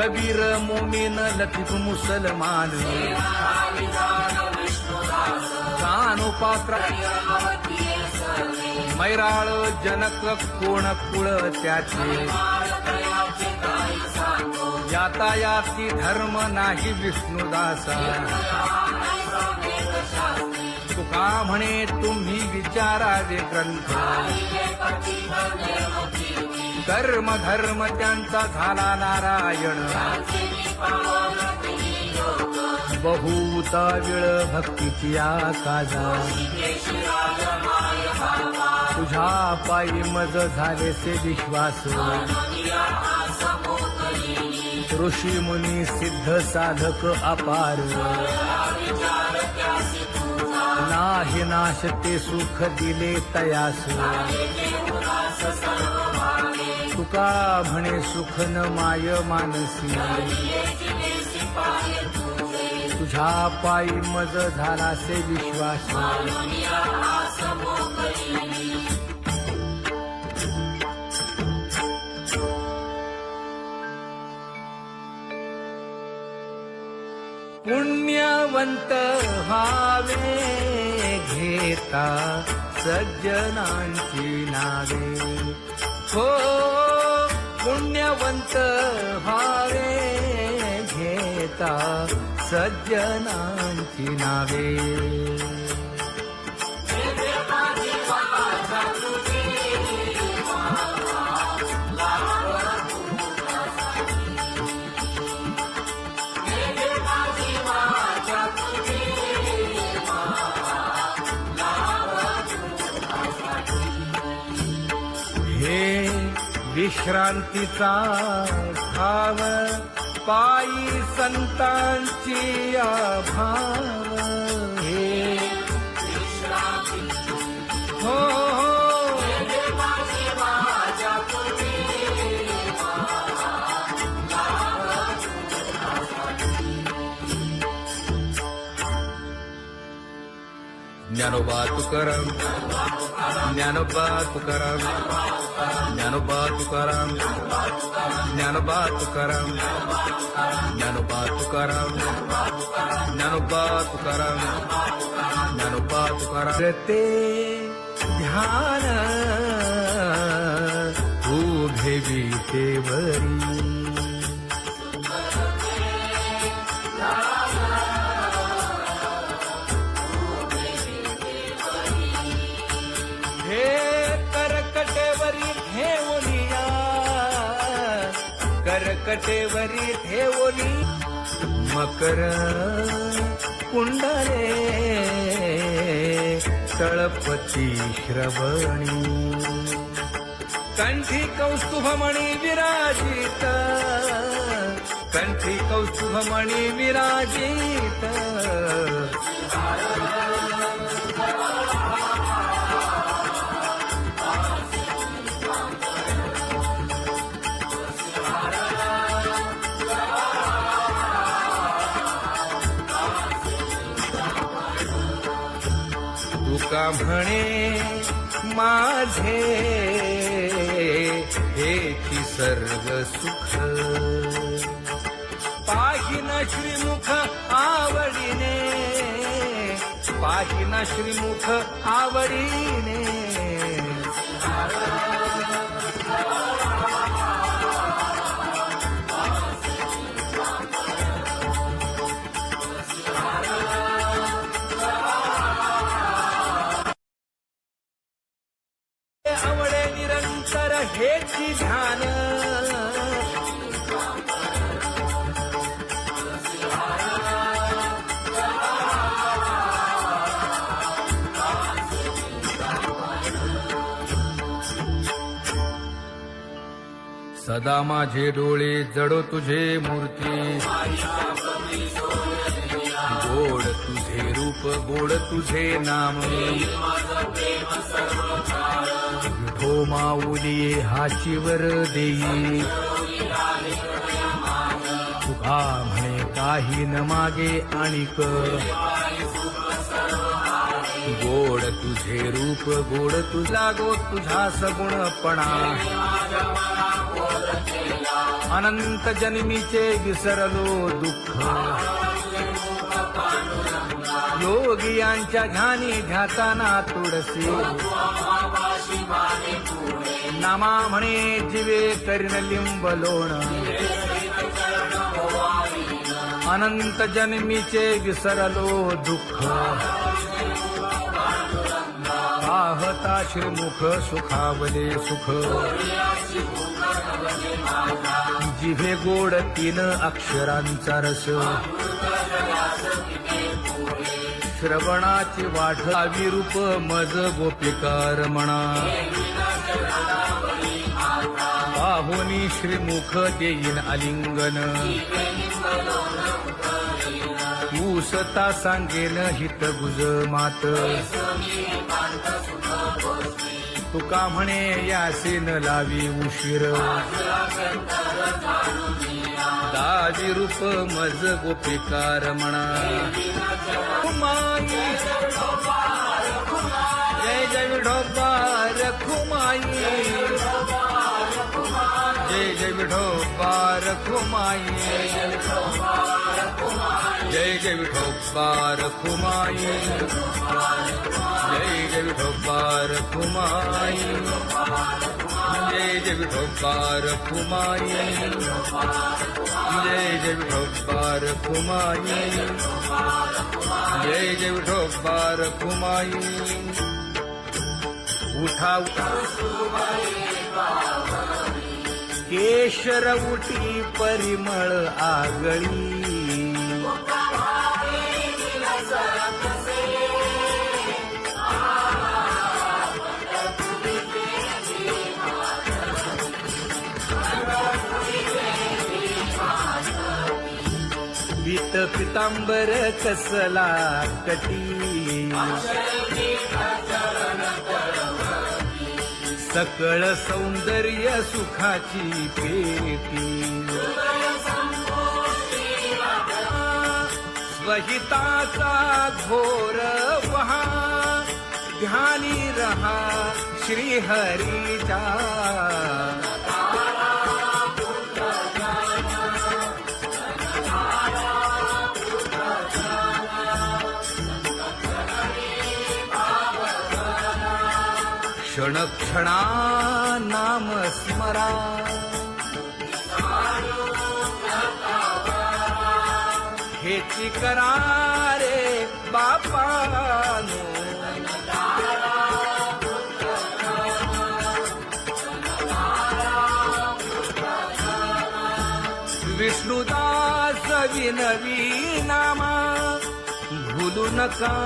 कबीर मोमीन लतीफ मुसलमान कानोपात्र मैराळ जनक कोण कुळ त्याचे यातायाती धर्म नाही विष्णुदासा तुका म्हणे तुम्ही विचारावे ग्रंथ कर्म धर्म त्यांचा झाला नारायण बहुता वेळ भक्तीची आकाजा तुझ्या पायी मज झालेसे विश्वास ऋषी मुनी सिद्ध साधक अपार नाही नाश ते सुख दिले तयास तुका म्हणे सुख न माय मानसी तुझ्या पायी मज झालासे विश्वास पुण्यवंत व्हावे घेता सज्जनांची नावे हो पुण्यवंत व्हावे घेता सज्जनांची नावे हे विश्रांतीचा भाव पायी संतांची अभाव हे हो ज्ञानोबा तुकाराम ज्ञानोबा तुकाराम ज्ञानोबा तुकाराम ज्ञानोबा तुकाराम ज्ञानोबा तुकाराम ज्ञानोबा तुकाराम ज्ञानोबा तुकाराम ते ध्यान उभे विटेवरी करकटेवरी ठेवली मकर कुंडले तळपती श्रवणी कंठी कौस्तुभमणी विराजित कंठी कौस्तुभमणी विराजित तुका म्हणे माझे हेची सर्व सुख पाहिन श्रीमुख आवडीने पाहिन श्रीमुख आवडीने आवडे निरंतर हेची ध्यान सदा माझे डोळे जडो तुझे मूर्ती गोड तुझे रूप गोड तुझे नाम विठो माऊली हाचीवर देई तुका म्हणे काही न मागे आणिक गोड तुझे रूप गोड तुझा गो तुझा सगुणपणा अनंत जन्मीचे विसरलो दुःख योगियांच्या ध्यानी ध्याताना तुळसी नामा म्हणे जीवे करीन लिंब लोण अनंत जन्मीचे विसरलो दुःख पाहता श्रीमुख सुखावले सुख जिभे गोड 3 अक्षरांचा रस श्रवणाची वाढ विरूप मज गोपिकार म्हणा पाहुनी श्रीमुख देईन आलिंगन ऊसता सांगेन हित गुज मात तुका म्हणे यासीन लावी उशीर दावी रूप मज गोपिकार म्हणा खुमाई जय जय विठोबार खुमाई जय जय विठोबार खुमाई जय जय विठोबार खुमाई जय जय विठोबार खुमाई जय जय विठोबार खुमाई जय जय विठोबार खुमाई जय जय विठोबार खुमाई उठा केशर उठी परिमळ आगळी पीत पितांबर कसला कटी सकळ सौंदर्य सुखाची पेटी स्वहिताचा घोर वहा ध्यानी रहा श्रीहरीचा क्षण क्षणा नाम स्मरा हेची करा रे बापानो विष्णुदास विनवी नामा भूलू नका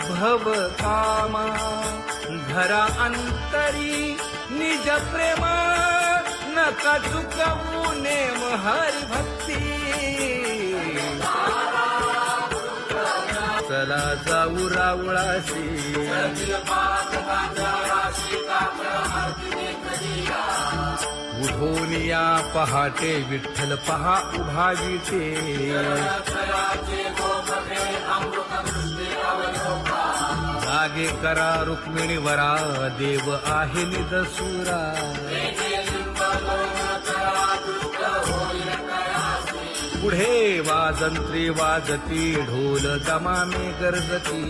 भव कामा धरा अंतरी निज प्रेमा नका चुकवू नेम हरी भक्ती चला जाऊ रावळाशी उठोनिया पहाटे विठ्ठल पहा उभा विटे जागे करा रुक्मिणी वरा देव आहे निदसुरा पुढे वाजंत्री वाजती ढोल दमामे गरजती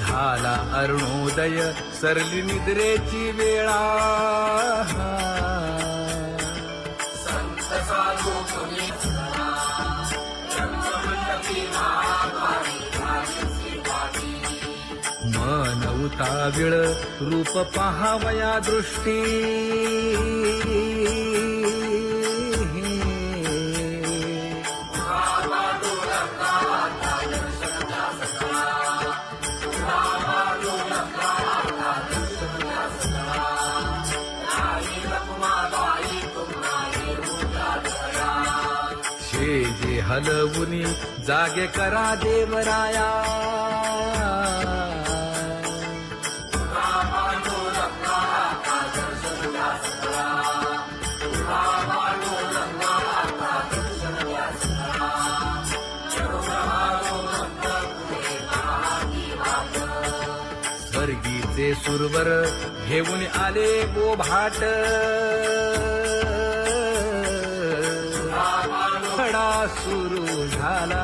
झाला अरुणोदय सरली निद्रेची वेळा मन उताविळ रूप पहावया दृष्टी जे हलवुनी जागे करा देवराया स्वर्गी ते सुरवर घेऊन आले बोभाट खडा सुरू झाला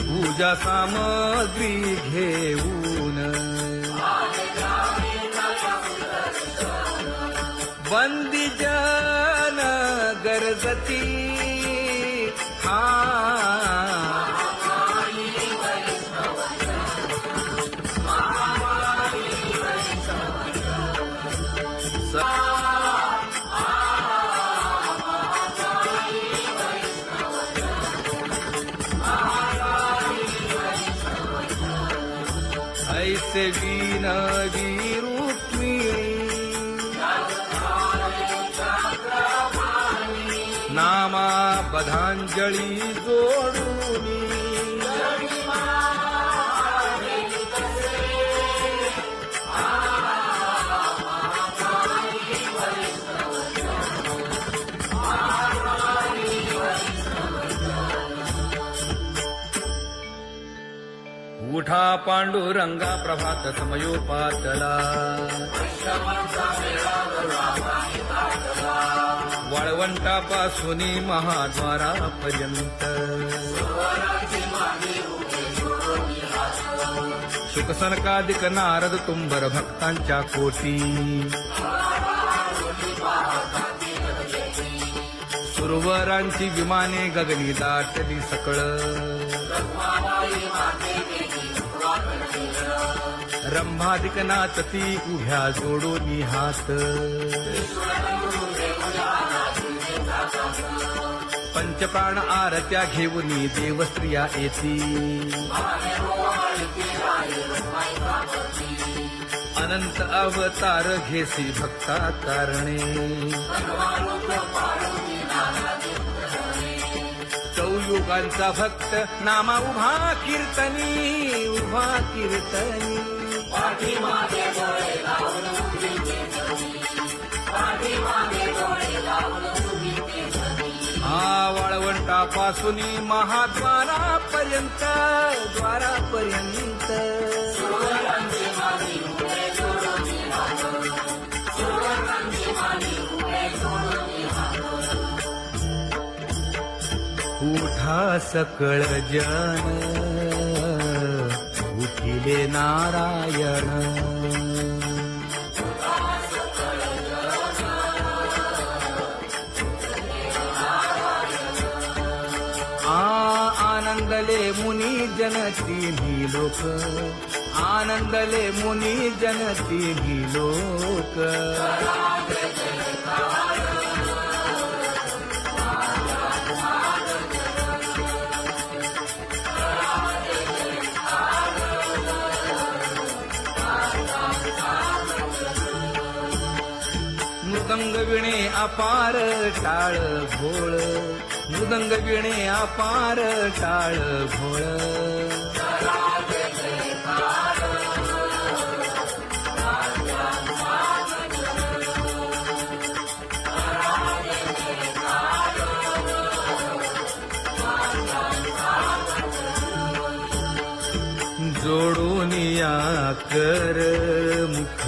पूजा सामग्री घेऊन बंदी जन गरजती ऐसे विनवी रुक्मिणी नामा बधांजळी जोडूनी उठा पांडुरंगा प्रभात समयोपातला वाळवंटापासून महाद्वारापर्यंत शुकसनकादिक नारद तुंबर भक्तांच्या कोटी सुरवरांची विमाने गगनी दाटली सकळ रंभादिक नाचती उभ्या जोडोनी हात पंचप्राण आरत्या घेऊनी देवस्त्रिया येती अनंत अवतार घेसी भक्ता तारणे चौयुगांचा भक्त नामा उभा कीर्तनी उभा कीर्तनी वाळवंटापासून महाद्वारापर्यंत द्वारापर्यंत उठा सकळ जन उठिले नारायण आनंदले मुनी जन तिन्ही लोक आनंदले मुनी जन तिन्ही लोक मृदंग विणे अपार टाळ भोळ मृदंग विणे अपार टाळ भोळ जोडूनिया कर मुख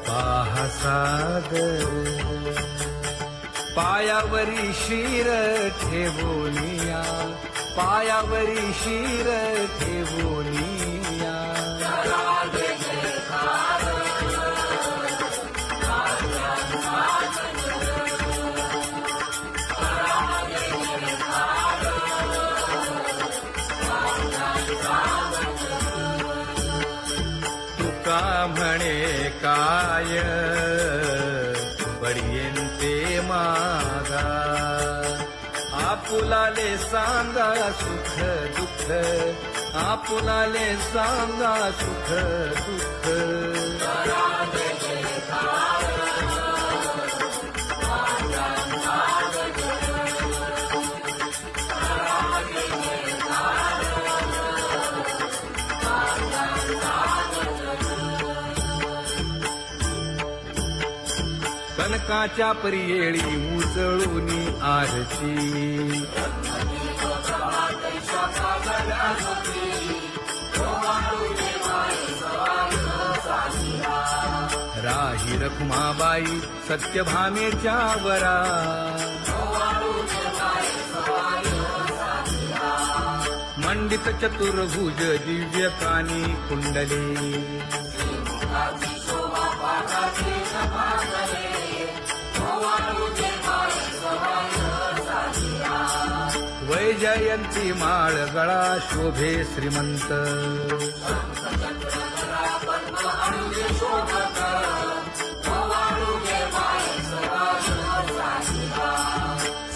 पाहा सागर पायावरी शिर ठेवोनिया पायावरी शिर ठेवोनिया तुका म्हणे काय बडियेंते मागा आपुलाले सांगा सुख दुःख आपुलाले सांगा सुख दुःख सनकाच्या परियेळी उजळूनी आरती राही रखुमाबाई सत्यभामेच्या वरा मंडित चतुर्भुज दिव्य कानी कुंडले वैजयंती माळ गळा शोभे श्रीमंत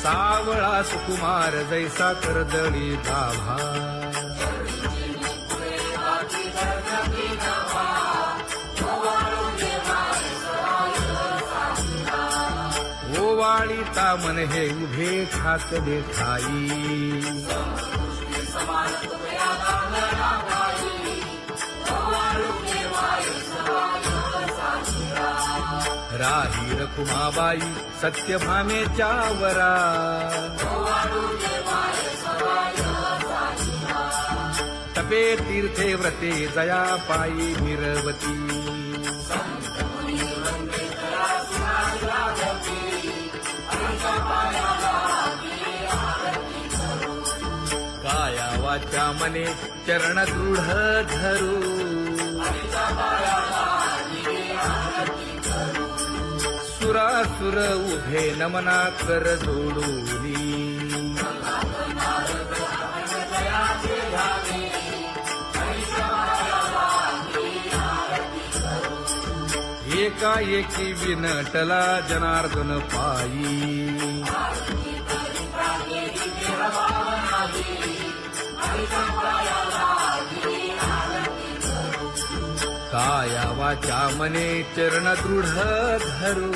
सावळा सुकुमार जैसा कर्दळी गाभा ओवाळी तामन हे उभे ठाकले ठाई राही रखुमाबाई सत्यभामेच्या वरा तपे तीर्थे व्रते जया पायी मिरवती काया वाचा मने चरण दृढ धरू सुरासुर उभे नमना कर जोडूनी एकाएकी विनटला जनार्दन पायी काया वाचा मने चरण दृढ धरू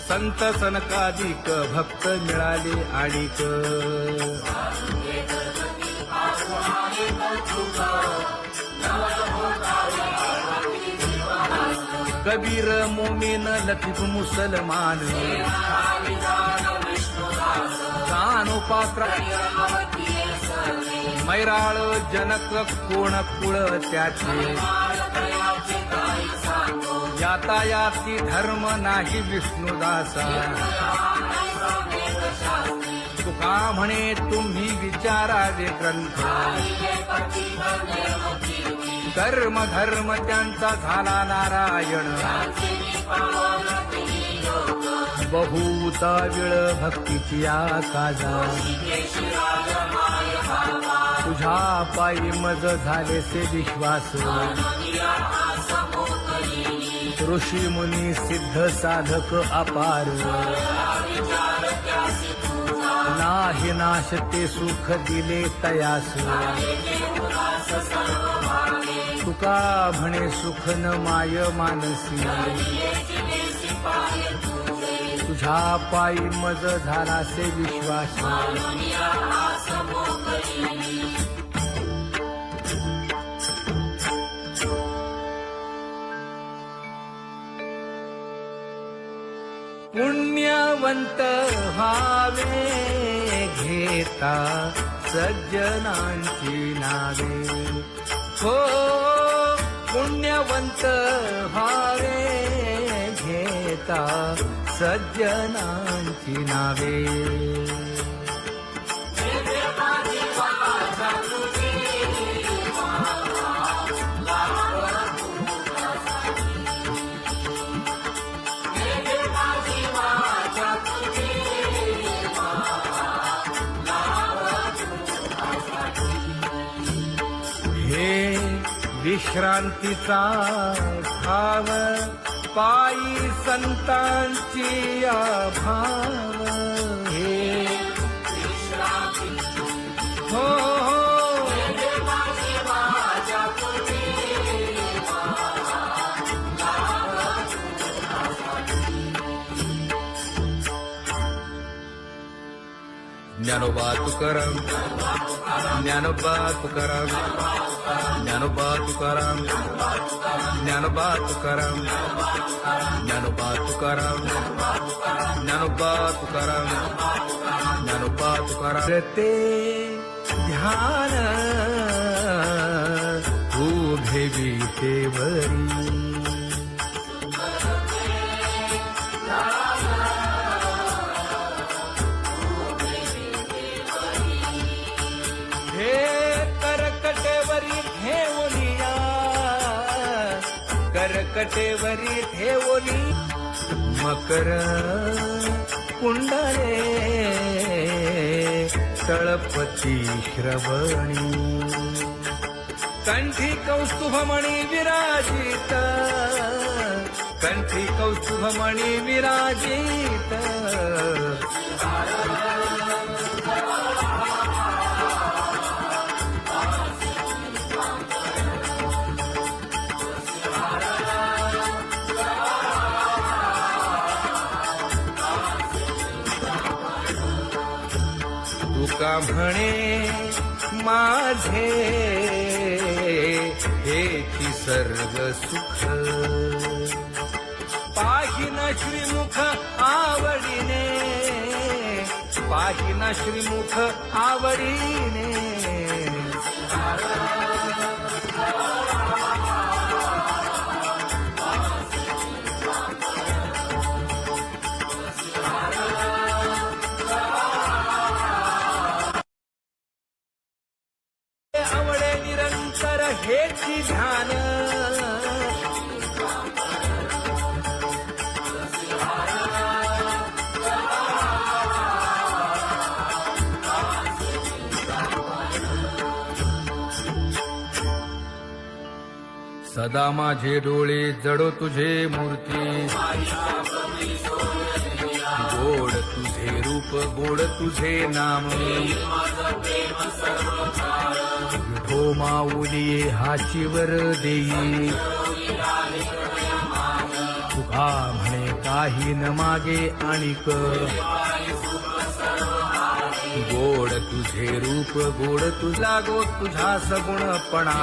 संत सनकादिक भक्त मिळाले आणिक कबीर मोमीन लतीफ मुसलमान कानोपात्रा मैराळ जनक कोण कुळ त्याचे यातायाती धर्म नाही विष्णुदासा तुका म्हणे तुम्ही विचारावे ग्रंथ कर्म धर्म त्यांचा झाला नारायण बहुता वेळ भक्तीची काजा तुझ्या पायी मज झाले से विश्वास ऋषी मुनी सिद्ध साधक अपार नाही नाश ते सुख दिले तयास तुका म्हणे सुख न माय मानसी तुझ्या पायी मज झाला से विश्वास पुण्यवंत व्हावे घेता सज्जनांची नावे हो पुण्यवंत व्हावे घेता सज्जनांची नावे हे विश्रांतीचा भाव पायी संतांची भाव हे हो ज्ञानोबा तुकाराम ज्ञानोबा तुकाराम ज्ञानोबा तुकाराम ज्ञानोबा तुकाराम ज्ञानोबा तुकाराम ज्ञानोबा तुकाराम ज्ञानोबा तुकाराम ते ध्यान उभे विटेवरी हे करकटेवरी ठेवलिया करकटेवरी ठेवली मकर कुंडले तळपती श्रवणी कंठी कौस्तुभमणी विराजित कंठी कौस्तुभमणी विराजित तुका म्हणे माझे हेची सर्व सुख पाहिन श्रीमुख आवडीने पाहिन श्रीमुख आवडीने आवडे निरंतर हेची ध्यान सदा माझे डोळे जडो तुझे मूर्ती गोड तुझे रूप गोड तुझे नाम विठो माऊली हाचीवर देई तुका म्हणे काही न मागे आणिक गोड तुझे रूप गोड तुझा गो तुझा सगुणपणा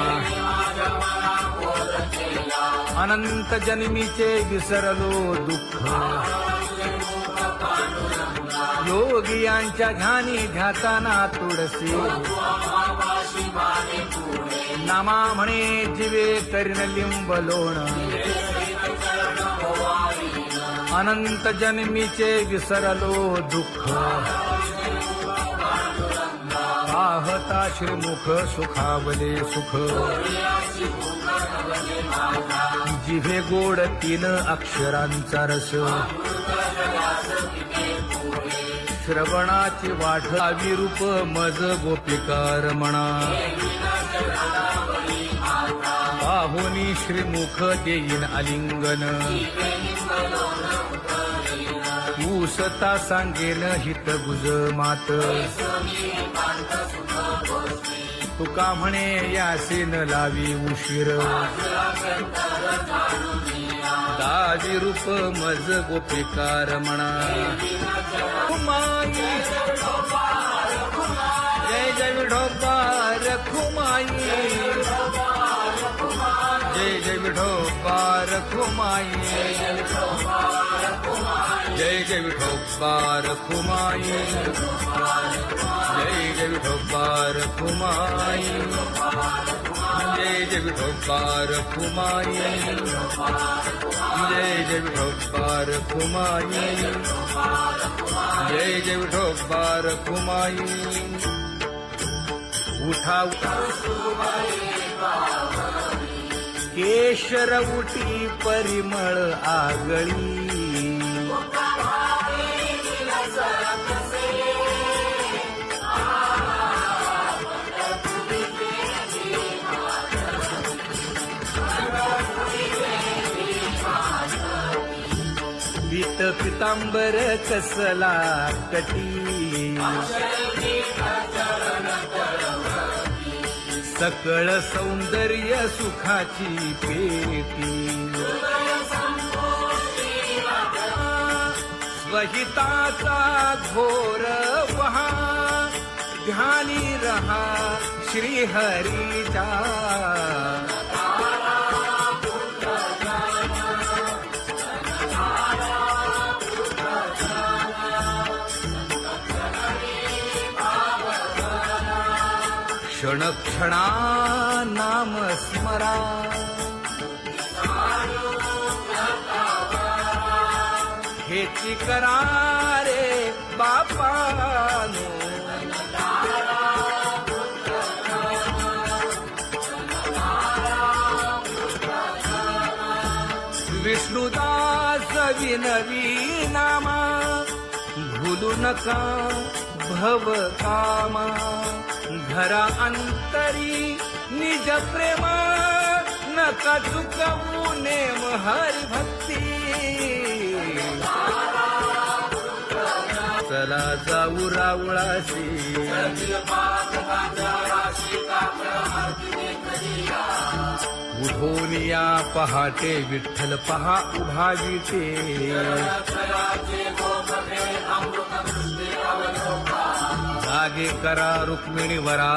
अनंत जन्मीचे विसरलो दुःख योगियांच्या ध्यानी ध्याताना तुळसी नामा म्हणे जीवे करीन लिंब लोण अनंत जन्मीचे विसरलो दुःख पाहता श्रीमुख सुखावले सुख जिभे गोड 3 अक्षरांचा रस श्रवणाची वाढ विरूप मज गोपिकार म्हणा पाहुनी श्रीमुख देईन आलिंगन ऊसता सांगेन हित गुज मात तुका म्हणे यासे न लावी उशीर दाजी रूप मज गोपिकार म्हणा खुमाई जय जय विठोबा रखुमाई जय जय विठोबा रखुमाई जय जय विठोबा रखुमाई जय जय विठोबा रखुमाई जय जय विठोबा रखुमाई जय जय विठोबा रखुमाई जय जय विठोबा रखुमाई उठा केशर उटी परिमळ आगळी पीत पितांबर कसला कटी सकळ सौंदर्य सुखाची पेटी स्वहिताचा घोर वहा ध्यानी रहा श्री हरीचा. क्षण क्षणा नाम स्मरा, हेची करा रे बापानो. विष्णुदास विनवी नामा, भूलू नका भव कामा. धरा अंतरी निज प्रेमा, नका चुकवू नेम हरी भक्ती. चला जाऊ रावळासी, उठोनिया पहाटे विठ्ठल पहा उभा विटे. जागे करा रुक्मिणी वरा